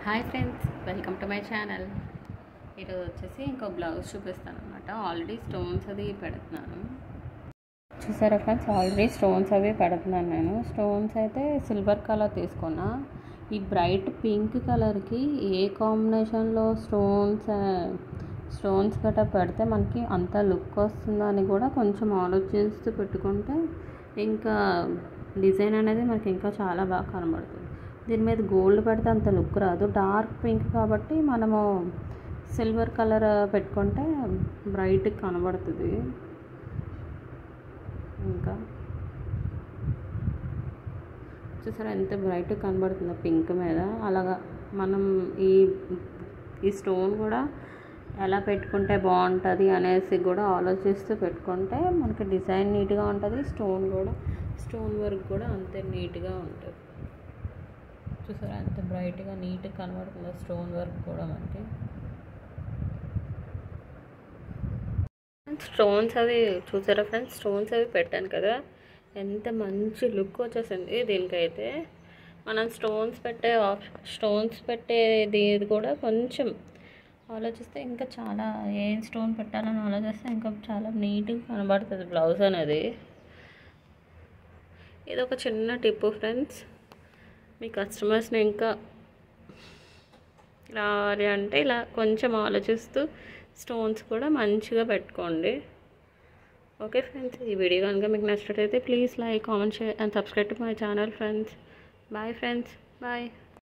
Hi friends, welcome to my channel. ఈరోజు వచ్చేసి ఇంకో బ్లౌజ్ చూపిస్తాను అనమాట. ఆల్రెడీ స్టోన్స్ అది పెడుతున్నాను. చూసారా ఫ్రెండ్స్, ఆల్రెడీ స్టోన్స్ అవి పెడుతున్నాను నేను. స్టోన్స్ అయితే సిల్వర్ కలర్ తీసుకున్నా. ఈ బ్రైట్ పింక్ కలర్కి ఏ కాంబినేషన్లో స్టోన్స్ గట్రా పెడితే మనకి అంత లుక్ వస్తుందని కూడా కొంచెం ఆలోచిస్తూ పెట్టుకుంటే ఇంకా డిజైన్ అనేది మనకి ఇంకా చాలా బాగా కనబడుతుంది. దీని మీద గోల్డ్ పెడితే అంత లుక్ రాదు. డార్క్ పింక్ కాబట్టి మనము సిల్వర్ కలర్ పెట్టుకుంటే బ్రైట్ కనబడుతుంది. ఇంకా చూసారా ఎంత బ్రైట్ కనబడుతుందో పింక్ మీద. అలాగా మనం ఈ స్టోన్ కూడా ఎలా పెట్టుకుంటే బాగుంటుంది అనేసి కూడా ఆలోచిస్తూ పెట్టుకుంటే మనకి డిజైన్ నీట్గా ఉంటుంది. స్టోన్ వర్క్ కూడా అంతే నీట్గా ఉంటుంది. చూసారా ఎంత బ్రైట్గా నీట్గా కనబడుతుందో స్టోన్ వర్క్ కూడా మనకి. స్టోన్స్ అవి చూసారా ఫ్రెండ్స్, స్టోన్స్ అవి పెట్టాను కదా, ఎంత మంచి లుక్ వచ్చేసింది. దీనికైతే మనం స్టోన్స్ పెట్టేది కూడా కొంచెం ఆలోచిస్తే ఇంకా చాలా ఏం స్టోన్ పెట్టాలని ఆలోచిస్తే ఇంకా చాలా నీట్గా కనబడుతుంది బ్లౌజ్ అనేది. ఇది ఒక చిన్న టిప్పు ఫ్రెండ్స్. మీ కస్టమర్స్ని ఇంకా రావాలి అంటే ఇలా కొంచెం ఆలోచిస్తూ స్టోన్స్ కూడా మంచిగా పెట్టుకోండి. ఓకే ఫ్రెండ్స్, ఈ వీడియో కనుక మీకు నచ్చినట్లయితే please like, comment, share and subscribe to my channel friends. Bye friends, bye.